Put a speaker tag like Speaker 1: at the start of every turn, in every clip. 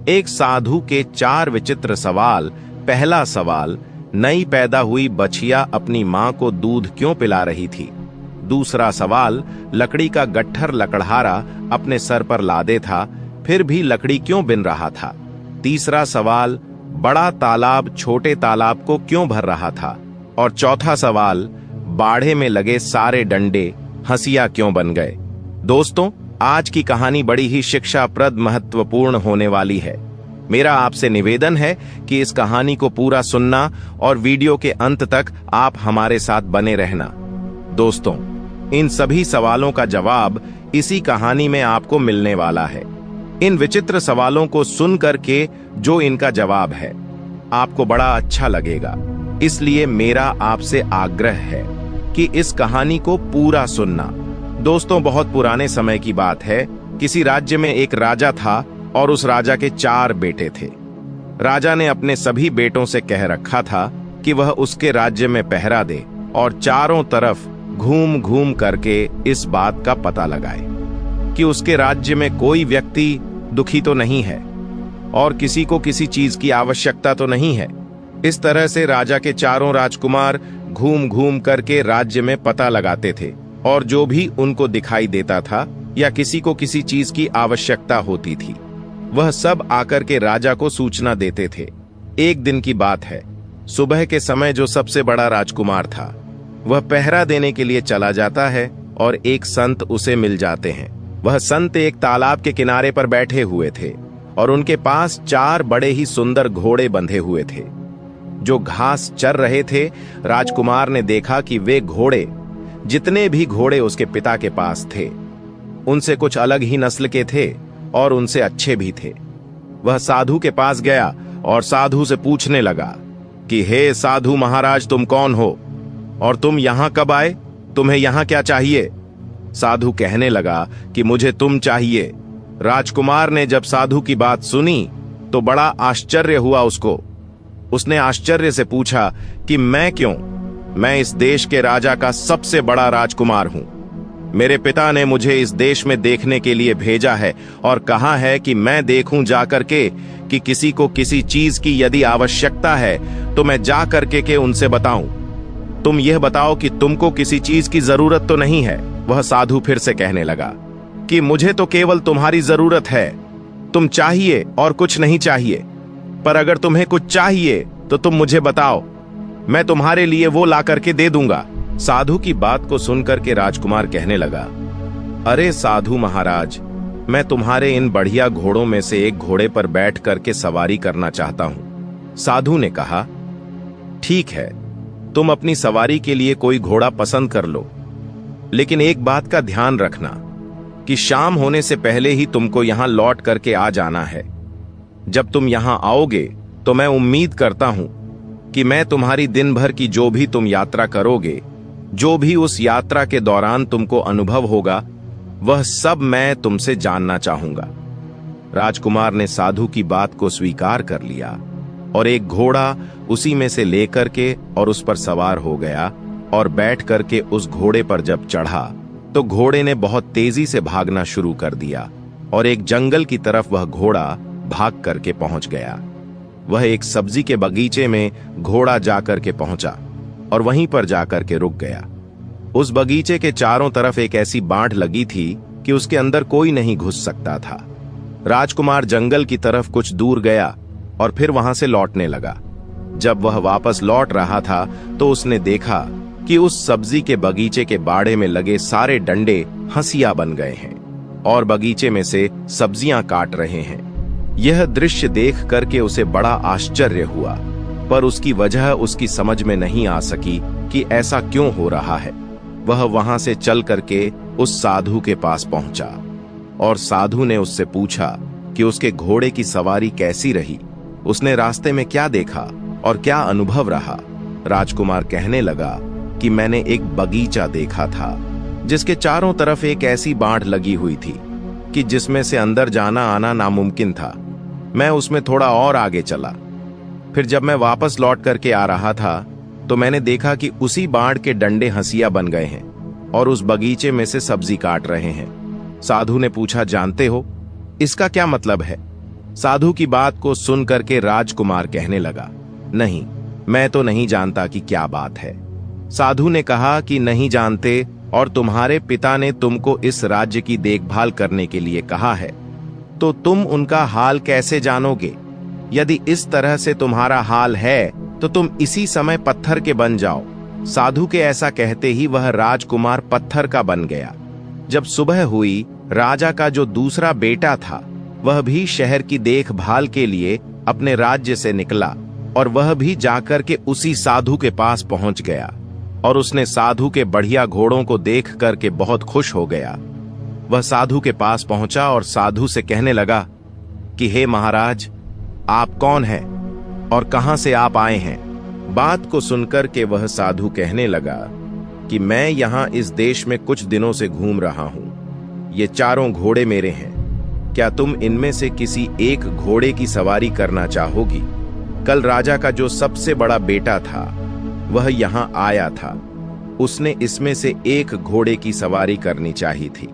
Speaker 1: एक साधु के 4 विचित्र सवाल। पहला सवाल, नई पैदा हुई बछिया अपनी मां को दूध क्यों पिला रही थी? दूसरा सवाल, लकड़ी का गट्ठर लकड़हारा अपने सर पर लादे था, फिर भी लकड़ी क्यों बिन रहा था? तीसरा सवाल, बड़ा तालाब छोटे तालाब को क्यों भर रहा था? और चौथा सवाल, बाड़े में लगे सारे डंडे हंसिया क्यों बन गए? दोस्तों, आज की कहानी बड़ी ही शिक्षाप्रद महत्वपूर्ण होने वाली है। मेरा आपसे निवेदन है कि इस कहानी को पूरा सुनना और वीडियो के अंत तक आप हमारे साथ बने रहना। दोस्तों, इन सभी सवालों का जवाब इसी कहानी में आपको मिलने वाला है। इन विचित्र सवालों को सुन करके जो इनका जवाब है, आपको बड़ा अच्छा लगेगा। इसलिए मेरा आपसे आग्रह है कि इस कहानी को पूरा सुनना। दोस्तों, बहुत पुराने समय की बात है। किसी राज्य में एक राजा था और उस राजा के 4 बेटे थे। राजा ने अपने सभी बेटों से कह रखा था कि वह उसके राज्य में पहरा दे और चारों तरफ घूम घूम करके इस बात का पता लगाए कि उसके राज्य में कोई व्यक्ति दुखी तो नहीं है और किसी को किसी चीज की आवश्यकता तो नहीं है। इस तरह से राजा के चारों राजकुमार घूम घूम करके राज्य में पता लगाते थे और जो भी उनको दिखाई देता था या किसी को किसी चीज की आवश्यकता होती थी, वह सब आकर के राजा को सूचना देते थे। एक दिन की बात है, सुबह के समय जो सबसे बड़ा राजकुमार था, वह पहरा देने के लिए चला जाता है और एक संत उसे मिल जाते हैं। वह संत एक तालाब के किनारे पर बैठे हुए थे और उनके पास 4 बड़े ही सुंदर घोड़े बंधे हुए थे जो घास चर रहे थे। राजकुमार ने देखा कि वे घोड़े, जितने भी घोड़े उसके पिता के पास थे, उनसे कुछ अलग ही नस्ल के थे और उनसे अच्छे भी थे। वह साधु के पास गया और साधु से पूछने लगा कि हे साधु महाराज, तुम कौन हो और तुम यहां कब आए? तुम्हें यहां क्या चाहिए? साधु कहने लगा कि मुझे तुम चाहिए। राजकुमार ने जब साधु की बात सुनी तो बड़ा आश्चर्य हुआ उसको। उसने आश्चर्य से पूछा कि मैं क्यों? मैं इस देश के राजा का सबसे बड़ा राजकुमार हूं। मेरे पिता ने मुझे इस देश में देखने के लिए भेजा है और कहा है कि मैं देखूं जाकर के कि किसी को किसी चीज की यदि आवश्यकता है तो मैं जा करके के उनसे बताऊं। तुम यह बताओ कि तुमको किसी चीज की जरूरत तो नहीं है? वह साधु फिर से कहने लगा कि मुझे तो केवल तुम्हारी जरूरत है। तुम चाहिए और कुछ नहीं चाहिए, पर अगर तुम्हें कुछ चाहिए तो तुम मुझे बताओ, मैं तुम्हारे लिए वो ला करके दे दूंगा। साधु की बात को सुनकर के राजकुमार कहने लगा, अरे साधु महाराज, मैं तुम्हारे इन बढ़िया घोड़ों में से एक घोड़े पर बैठ करके सवारी करना चाहता हूं। साधु ने कहा, ठीक है, तुम अपनी सवारी के लिए कोई घोड़ा पसंद कर लो, लेकिन एक बात का ध्यान रखना कि शाम होने से पहले ही तुमको यहां लौट करके आ जाना है। जब तुम यहां आओगे तो मैं उम्मीद करता हूं कि मैं तुम्हारी दिन भर की जो भी तुम यात्रा करोगे, जो भी उस यात्रा के दौरान तुमको अनुभव होगा, वह सब मैं तुमसे जानना चाहूंगा। राजकुमार ने साधु की बात को स्वीकार कर लिया और एक घोड़ा उसी में से लेकर के और उस पर सवार हो गया और बैठ करके उस घोड़े पर जब चढ़ा तो घोड़े ने बहुत तेजी से भागना शुरू कर दिया और एक जंगल की तरफ वह घोड़ा भाग करके पहुंच गया। वह एक सब्जी के बगीचे में घोड़ा जाकर के पहुंचा और वहीं पर जाकर के रुक गया। उस बगीचे के चारों तरफ एक ऐसी बाढ़ लगी थी कि उसके अंदर कोई नहीं घुस सकता था। राजकुमार जंगल की तरफ कुछ दूर गया और फिर वहां से लौटने लगा। जब वह वापस लौट रहा था तो उसने देखा कि उस सब्जी के बगीचे के बाड़े में लगे सारे डंडे हंसिया बन गए हैं और बगीचे में से सब्जियां काट रहे हैं। यह दृश्य देख करके उसे बड़ा आश्चर्य हुआ, पर उसकी वजह उसकी समझ में नहीं आ सकी कि ऐसा क्यों हो रहा है। वह वहां से चल करके उस साधु के पास पहुंचा और साधु ने उससे पूछा कि उसके घोड़े की सवारी कैसी रही, उसने रास्ते में क्या देखा और क्या अनुभव रहा। राजकुमार कहने लगा कि मैंने एक बगीचा देखा था जिसके चारों तरफ एक ऐसी बाढ़ लगी हुई थी कि जिसमें से अंदर जाना आना नामुमकिन था। मैं उसमें थोड़ा और आगे चला, फिर जब मैं वापस लौट करके आ रहा था तो मैंने देखा कि उसी बाढ़ के डंडे हंसिया बन गए हैं और उस बगीचे में से सब्जी काट रहे हैं। साधु ने पूछा, जानते हो इसका क्या मतलब है? साधु की बात को सुन करके राजकुमार कहने लगा, नहीं, मैं तो नहीं जानता कि क्या बात है। साधु ने कहा कि नहीं जानते, और तुम्हारे पिता ने तुमको इस राज्य की देखभाल करने के लिए कहा है, तो तुम उनका हाल कैसे जानोगे? यदि इस तरह से तुम्हारा हाल है तो तुम इसी समय पत्थर के बन जाओ। साधु के ऐसा कहते ही वह राजकुमार पत्थर का बन गया। जब सुबह हुई, राजा का जो दूसरा बेटा था वह भी शहर की देखभाल के लिए अपने राज्य से निकला, और वह भी जाकर के उसी साधु के पास पहुंच गया, और उसने साधु के बढ़िया घोड़ों को देख करके बहुत खुश हो गया। वह साधु के पास पहुंचा और साधु से कहने लगा कि हे महाराज, आप कौन हैं और कहां से आप आए हैं? बात को सुनकर के वह साधु कहने लगा कि मैं यहां इस देश में कुछ दिनों से घूम रहा हूं। ये चारों घोड़े मेरे हैं। क्या तुम इनमें से किसी एक घोड़े की सवारी करना चाहोगी? कल राजा का जो सबसे बड़ा बेटा था वह यहां आया था। उसने इसमें से एक घोड़े की सवारी करनी चाहिए थी।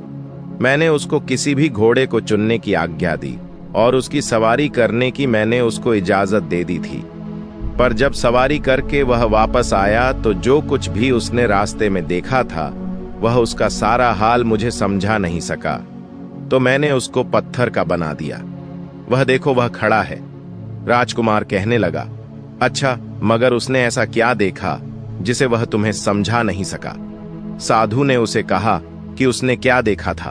Speaker 1: मैंने उसको किसी भी घोड़े को चुनने की आज्ञा दी और उसकी सवारी करने की मैंने उसको इजाजत दे दी थी। पर जब सवारी करके वह वापस आया तो जो कुछ भी उसने रास्ते में देखा था वह उसका सारा हाल मुझे समझा नहीं सका, तो मैंने उसको पत्थर का बना दिया। वह देखो, वह खड़ा है। राजकुमार कहने लगा, अच्छा, मगर उसने ऐसा क्या देखा जिसे वह तुम्हें समझा नहीं सका? साधु ने उसे कहा कि उसने क्या देखा था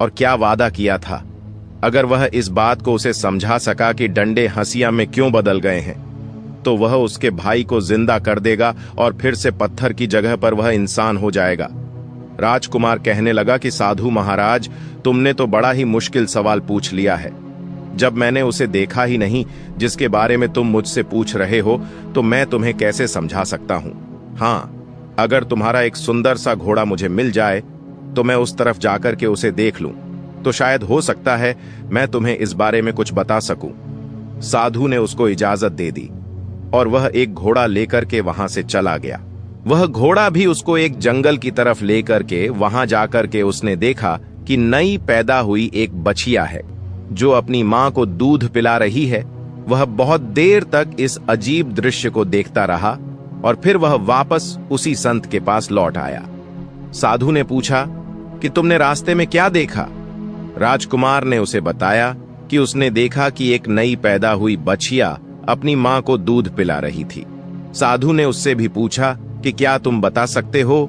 Speaker 1: और क्या वादा किया था। अगर वह इस बात को उसे समझा सका कि डंडे हंसिया में क्यों बदल गए हैं, तो वह उसके भाई को जिंदा कर देगा और फिर से पत्थर की जगह पर वह इंसान हो जाएगा। राजकुमार कहने लगा कि साधु महाराज, तुमने तो बड़ा ही मुश्किल सवाल पूछ लिया है। जब मैंने उसे देखा ही नहीं जिसके बारे में तुम मुझसे पूछ रहे हो, तो मैं तुम्हें कैसे समझा सकता हूं? हाँ, अगर तुम्हारा एक सुंदर सा घोड़ा मुझे मिल जाए तो मैं उस तरफ जाकर के उसे देख लूं, तो शायद हो सकता है मैं तुम्हें इस बारे में कुछ बता सकूं। साधु ने उसको इजाजत दे दी और वह एक घोड़ा लेकर के वहां से चला गया। वह घोड़ा भी उसको एक जंगल की तरफ लेकर के वहां जाकर के उसने देखा कि नई पैदा हुई एक बछिया है जो अपनी मां को दूध पिला रही है। वह बहुत देर तक इस अजीब दृश्य को देखता रहा और फिर वह वापस उसी संत के पास लौट आया। साधु ने पूछा कि तुमने रास्ते में क्या देखा? राजकुमार ने उसे बताया कि उसने देखा कि एक नई पैदा हुई बछिया अपनी मां को दूध पिला रही थी। साधु ने उससे भी पूछा कि क्या तुम बता सकते हो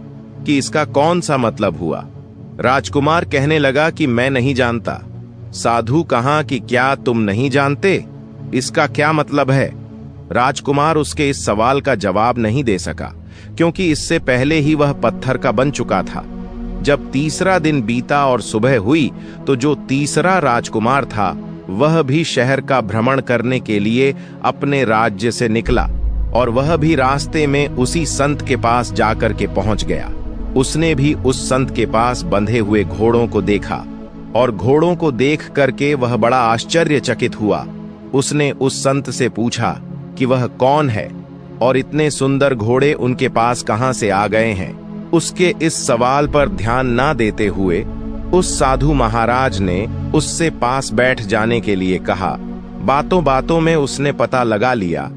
Speaker 1: कि इसका कौन सा मतलब हुआ? राजकुमार कहने लगा कि मैं नहीं जानता। साधु कहा कि क्या तुम नहीं जानते? इसका क्या मतलब है? राजकुमार उसके इस सवाल का जवाब नहीं दे सका, क्योंकि इससे पहले ही वह पत्थर का बन चुका था। जब तीसरा दिन बीता और सुबह हुई, तो जो तीसरा राजकुमार था वह भी शहर का भ्रमण करने के लिए अपने राज्य से निकला, और वह भी रास्ते में उसी संत के पास जाकर के पहुंच गया। उसने भी उस संत के पास बंधे हुए घोड़ों को देखा, और घोड़ों को देख करके वह बड़ा आश्चर्यचकित हुआ। उसने उस संत से पूछा कि वह कौन है और इतने सुंदर घोड़े उनके पास कहां से आ गए हैं। उसके इस सवाल पर ध्यान ना देते हुए उस साधु महाराज ने उससे पास बैठ जाने के लिए कहा। बातों बातों में उसने पता लगा लिया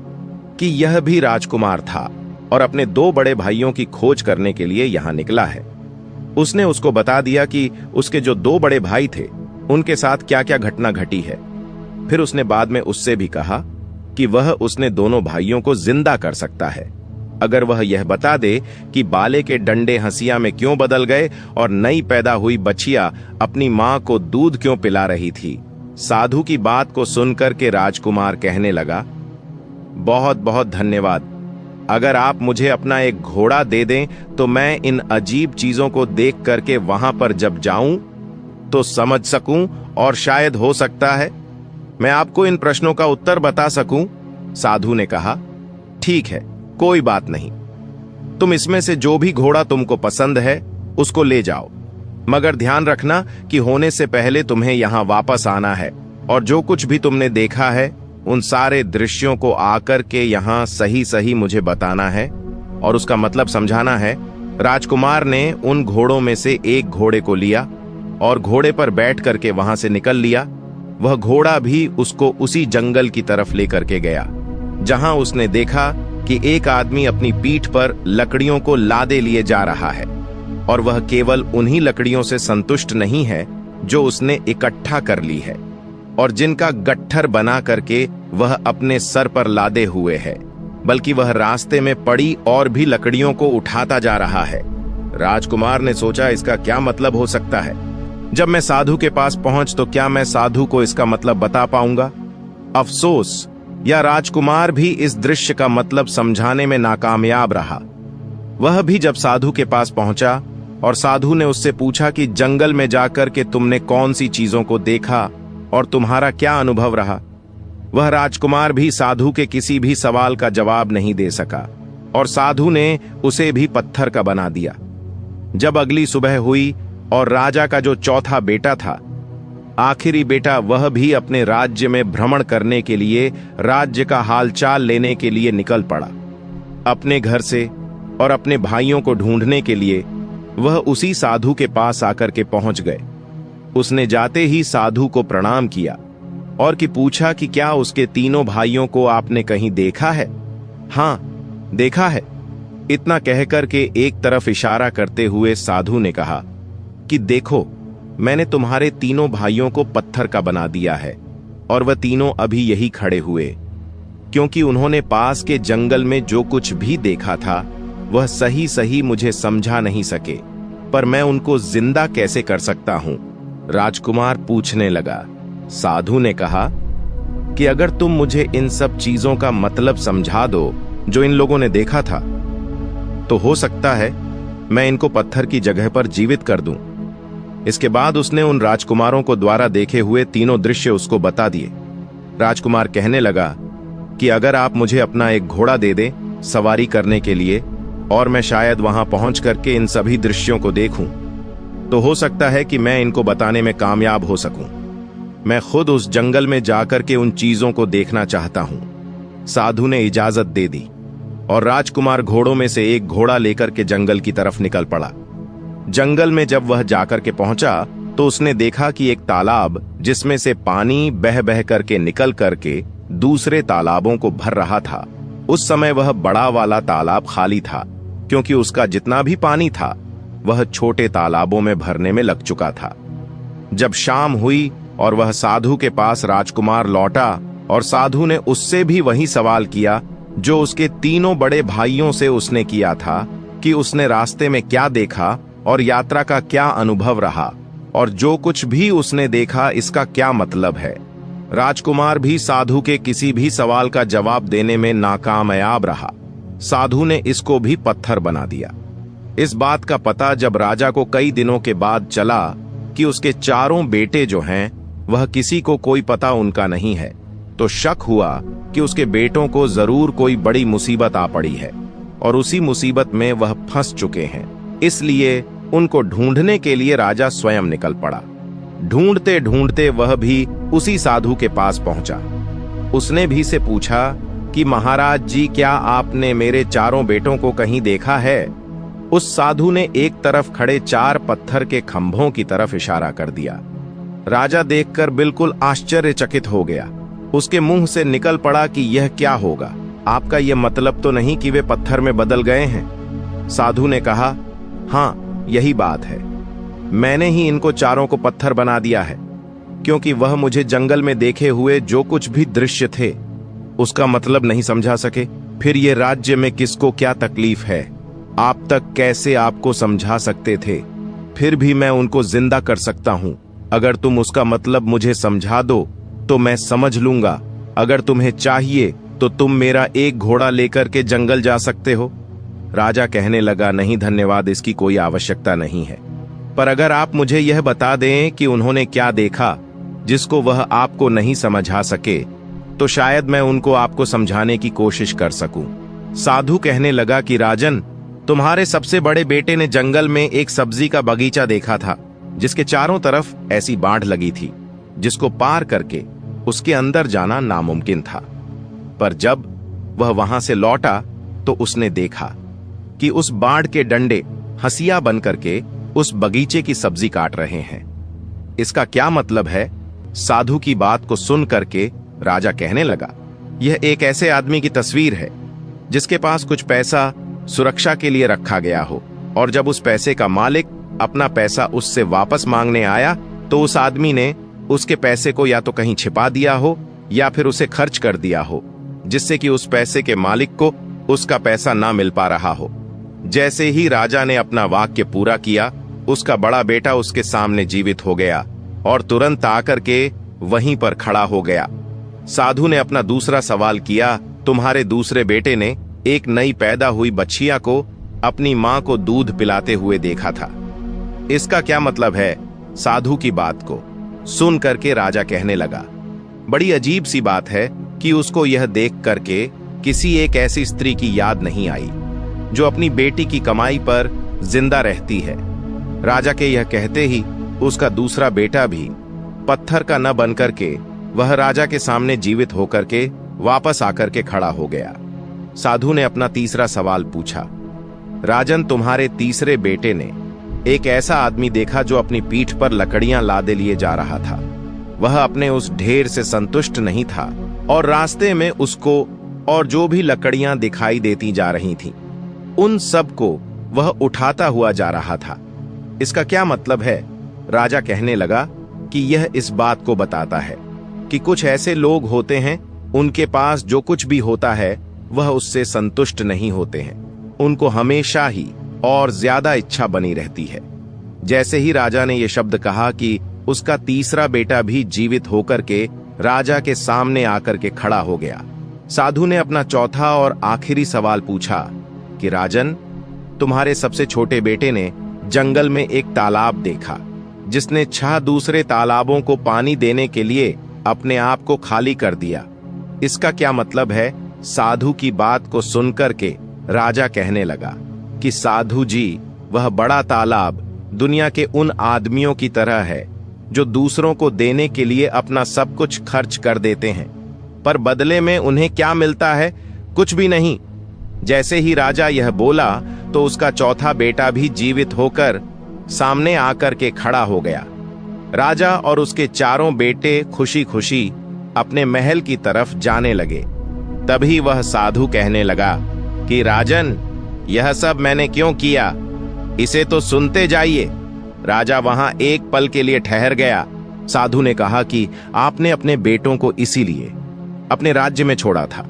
Speaker 1: कि यह भी राजकुमार था और अपने दो बड़े भाइयों की खोज करने के लिए यहां निकला है। उसने उसको बता दिया कि उसके जो दो बड़े भाई थे उनके साथ क्या क्या घटना घटी है। फिर उसने बाद में उससे भी कहा कि वह उसने दोनों भाइयों को जिंदा कर सकता है अगर वह यह बता दे कि बाले के डंडे हंसिया में क्यों बदल गए और नई पैदा हुई बछिया अपनी मां को दूध क्यों पिला रही थी। साधु की बात को सुनकर के राजकुमार कहने लगा, बहुत बहुत धन्यवाद। अगर आप मुझे अपना एक घोड़ा दे दें तो मैं इन अजीब चीजों को देख करके वहां पर जब जाऊं तो समझ सकूं, और शायद हो सकता है मैं आपको इन प्रश्नों का उत्तर बता सकूं। साधु ने कहा, ठीक है, कोई बात नहीं। तुम इसमें से जो भी घोड़ा तुमको पसंद है उसको ले जाओ, मगर ध्यान रखना कि होने से पहले तुम्हें यहां वापस आना है, और जो कुछ भी तुमने देखा है उन सारे दृश्यों को आकर के यहां सही सही मुझे बताना है और उसका मतलब समझाना है। राजकुमार ने उन घोड़ों में से एक घोड़े को लिया और घोड़े पर बैठ करके वहां से निकल लिया। वह घोड़ा भी उसको उसी जंगल की तरफ लेकर के गया, जहां उसने देखा कि एक आदमी अपनी पीठ पर लकड़ियों को लादे लिए जा रहा है, और वह केवल उन्हीं लकड़ियों से संतुष्ट नहीं है जो उसने इकट्ठा कर ली है और जिनका गट्ठर बना करके वह अपने सर पर लादे हुए है, बल्कि वह रास्ते में पड़ी और भी लकड़ियों को उठाता जा रहा है। राजकुमार ने सोचा, इसका क्या मतलब हो सकता है? जब मैं साधु के पास पहुंच तो क्या मैं साधु को इसका मतलब बता पाऊंगा? अफसोस, यह राजकुमार भी इस दृश्य का मतलब समझाने में नाकामयाब रहा। वह भी जब साधु के पास पहुंचा और साधु ने उससे पूछा कि जंगल में जाकर के तुमने कौन सी चीजों को देखा और तुम्हारा क्या अनुभव रहा, वह राजकुमार भी साधु के किसी भी सवाल का जवाब नहीं दे सका और साधु ने उसे भी पत्थर का बना दिया। जब अगली सुबह हुई और राजा का जो चौथा बेटा था, आखिरी बेटा, वह भी अपने राज्य में भ्रमण करने के लिए, राज्य का हालचाल लेने के लिए निकल पड़ा। अपने घर से और अपने भाइयों को ढूंढने के लिए वह उसी साधु के पास आकर के पहुंच गए। उसने जाते ही साधु को प्रणाम किया और कि पूछा कि क्या उसके तीनों भाइयों को आपने कहीं देखा है? हां, देखा है। इतना कहकर के एक तरफ इशारा करते हुए साधु ने कहा कि देखो, मैंने तुम्हारे तीनों भाइयों को पत्थर का बना दिया है और वह तीनों अभी यही खड़े हुए, क्योंकि उन्होंने पास के जंगल में जो कुछ भी देखा था वह सही सही मुझे समझा नहीं सके, पर मैं उनको जिंदा कैसे कर सकता हूं? राजकुमार पूछने लगा। साधु ने कहा कि अगर तुम मुझे इन सब चीजों का मतलब समझा दो जो इन लोगों ने देखा था, तो हो सकता है मैं इनको पत्थर की जगह पर जीवित कर दूं। इसके बाद उसने उन राजकुमारों को द्वारा देखे हुए तीनों दृश्य उसको बता दिए। राजकुमार कहने लगा कि अगर आप मुझे अपना एक घोड़ा दे दें सवारी करने के लिए, और मैं शायद वहां पहुंच करके इन सभी दृश्यों को देखूं, तो हो सकता है कि मैं इनको बताने में कामयाब हो सकूं। मैं खुद उस जंगल में जाकर के उन चीजों को देखना चाहता हूं। साधु ने इजाजत दे दी और राजकुमार घोड़ों में से एक घोड़ा लेकर के जंगल की तरफ निकल पड़ा। जंगल में जब वह जाकर के पहुंचा तो उसने देखा कि एक तालाब, जिसमें से पानी बह बह करके निकल करके दूसरे तालाबों को भर रहा था। उस समय वह बड़ा वाला तालाब खाली था, क्योंकि उसका जितना भी पानी था वह छोटे तालाबों में भरने में लग चुका था। जब शाम हुई और वह साधु के पास राजकुमार लौटा और साधु ने उससे भी वही सवाल किया जो उसके तीनों बड़े भाइयों से उसने किया था कि उसने रास्ते में क्या देखा और यात्रा का क्या अनुभव रहा और जो कुछ भी उसने देखा इसका क्या मतलब है। राजकुमार भी साधु के किसी भी सवाल का जवाब देने में नाकामयाब रहा। साधु ने इसको भी पत्थर बना दिया। इस बात का पता जब राजा को कई दिनों के बाद चला कि उसके चारों बेटे जो हैं वह किसी को कोई पता उनका नहीं है, तो शक हुआ कि उसके बेटों को जरूर कोई बड़ी मुसीबत आ पड़ी है और उसी मुसीबत में वह फंस चुके हैं। इसलिए उनको ढूंढने के लिए राजा स्वयं निकल पड़ा। ढूंढते ढूंढते वह भी उसी साधु के पास पहुंचा। उसने भी से पूछा कि महाराज जी, क्या आपने मेरे चारों बेटों को कहीं देखा है? उस साधु ने एक तरफ खड़े 4 पत्थर के खंभों की तरफ इशारा कर दिया। राजा देखकर बिल्कुल आश्चर्यचकित हो गया। उसके मुंह से निकल पड़ा कि यह क्या होगा? आपका यह मतलब तो नहीं कि वे पत्थर में बदल गए हैं? साधु ने कहा, हां, यही बात है। मैंने ही इनको चारों को पत्थर बना दिया है, क्योंकि वह मुझे जंगल में देखे हुए जो कुछ भी दृश्य थे उसका मतलब नहीं समझा सके। फिर ये राज्य में किसको क्या तकलीफ है, आप तक कैसे आपको समझा सकते थे? फिर भी मैं उनको जिंदा कर सकता हूं। अगर तुम उसका मतलब मुझे समझा दो तो मैं समझ लूंगा। अगर तुम्हें चाहिए तो तुम मेरा एक घोड़ा लेकर के जंगल जा सकते हो। राजा कहने लगा, नहीं धन्यवाद, इसकी कोई आवश्यकता नहीं है। पर अगर आप मुझे यह बता दें कि उन्होंने क्या देखा जिसको वह आपको नहीं समझा सके, तो शायद मैं उनको आपको समझाने की कोशिश कर सकूं। साधु कहने लगा कि राजन, तुम्हारे सबसे बड़े बेटे ने जंगल में एक सब्जी का बगीचा देखा था जिसके चारों तरफ ऐसी बाढ़ लगी थी जिसको पार करके उसके अंदर जाना नामुमकिन था। पर जब वह वहां से लौटा तो उसने देखा कि उस बाढ़ के डंडे हंसिया बन करके उस बगीचे की सब्जी काट रहे हैं। इसका क्या मतलब है? साधु की बात को सुन करके राजा कहने लगा, यह एक ऐसे आदमी की तस्वीर है जिसके पास कुछ पैसा सुरक्षा के लिए रखा गया हो, और जब उस पैसे का मालिक अपना पैसा उससे वापस मांगने आया तो उस आदमी ने उसके पैसे को या तो कहीं छिपा दिया हो या फिर उसे खर्च कर दिया हो, जिससे कि उस पैसे के मालिक को उसका पैसा ना मिल पा रहा हो। जैसे ही राजा ने अपना वाक्य पूरा किया, उसका बड़ा बेटा उसके सामने जीवित हो गया और तुरंत आकर के वहीं पर खड़ा हो गया। साधु ने अपना दूसरा सवाल किया, तुम्हारे दूसरे बेटे ने एक नई पैदा हुई बछिया को अपनी मां को दूध पिलाते हुए देखा था। इसका क्या मतलब है? साधु की बात को सुन करके राजा कहने लगा, बड़ी अजीब सी बात है कि उसको यह देख करके किसी एक ऐसी स्त्री की याद नहीं आई जो अपनी बेटी की कमाई पर जिंदा रहती है। राजा के यह कहते ही उसका दूसरा बेटा भी पत्थर का न बन करके वह राजा के सामने जीवित होकर के वापस आकर के खड़ा हो गया। साधु ने अपना तीसरा सवाल पूछा, राजन, तुम्हारे तीसरे बेटे ने एक ऐसा आदमी देखा जो अपनी पीठ पर लकड़ियां लादे लिए जा रहा था। वह अपने उस ढेर से संतुष्ट नहीं था और रास्ते में उसको और जो भी लकड़ियां दिखाई देती जा रही थीं, उन सब को वह उठाता हुआ जा रहा था। इसका क्या मतलब है? राजा कहने लगा कि यह इस बात को बताता है कि कुछ ऐसे लोग होते हैं, उनके पास जो कुछ भी होता है वह उससे संतुष्ट नहीं होते हैं। उनको हमेशा ही और ज्यादा इच्छा बनी रहती है। जैसे ही राजा ने यह शब्द कहा कि उसका तीसरा बेटा भी जीवित होकर के राजा के सामने आकर के खड़ा हो गया। साधु ने अपना चौथा और आखिरी सवाल पूछा कि राजन, तुम्हारे सबसे छोटे बेटे ने जंगल में एक तालाब देखा जिसने 6 दूसरे तालाबों को पानी देने के लिए अपने आप को खाली कर दिया। इसका क्या मतलब है? साधु की बात को सुनकर के राजा कहने लगा कि साधु जी, वह बड़ा तालाब दुनिया के उन आदमियों की तरह है जो दूसरों को देने के लिए अपना सब कुछ खर्च कर देते हैं, पर बदले में उन्हें क्या मिलता है? कुछ भी नहीं। जैसे ही राजा यह बोला तो उसका चौथा बेटा भी जीवित होकर सामने आकर के खड़ा हो गया। राजा और उसके चारों बेटे खुशी खुशी अपने महल की तरफ जाने लगे। तभी वह साधु कहने लगा कि राजन, यह सब मैंने क्यों किया, इसे तो सुनते जाइए। राजा वहां एक पल के लिए ठहर गया। साधु ने कहा कि आपने अपने बेटों को इसीलिए अपने राज्य में छोड़ा था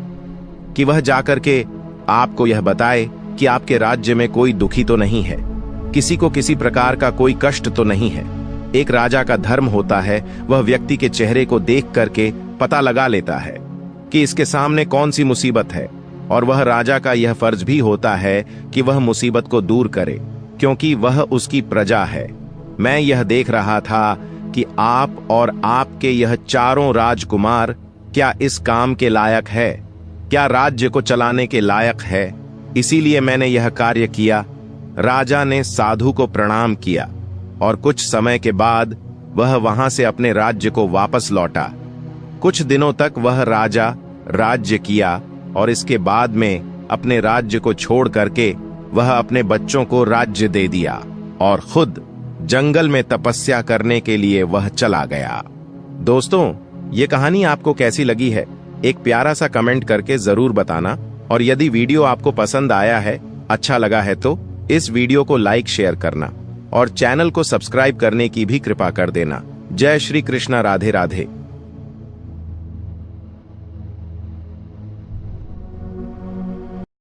Speaker 1: कि वह जाकर के आपको यह बताए कि आपके राज्य में कोई दुखी तो नहीं है, किसी को किसी प्रकार का कोई कष्ट तो नहीं है। एक राजा का धर्म होता है, वह व्यक्ति के चेहरे को देख करके पता लगा लेता है कि इसके सामने कौन सी मुसीबत है, और वह राजा का यह फर्ज भी होता है कि वह मुसीबत को दूर करे, क्योंकि वह उसकी प्रजा है। मैं यह देख रहा था कि आप और आपके यह चारों राजकुमार क्या इस काम के लायक है, क्या राज्य को चलाने के लायक है, इसीलिए मैंने यह कार्य किया। राजा ने साधु को प्रणाम किया और कुछ समय के बाद वह वहां से अपने राज्य को वापस लौटा। कुछ दिनों तक वह राजा राज्य किया और इसके बाद में अपने राज्य को छोड़ करके वह अपने बच्चों को राज्य दे दिया और खुद जंगल में तपस्या करने के लिए वह चला गया। दोस्तों, ये कहानी आपको कैसी लगी है? एक प्यारा सा कमेंट करके जरूर बताना, और यदि वीडियो आपको पसंद आया है, अच्छा लगा है तो इस वीडियो को लाइक शेयर करना और चैनल को सब्सक्राइब करने की भी कृपा कर देना। जय श्री कृष्णा, राधे राधे।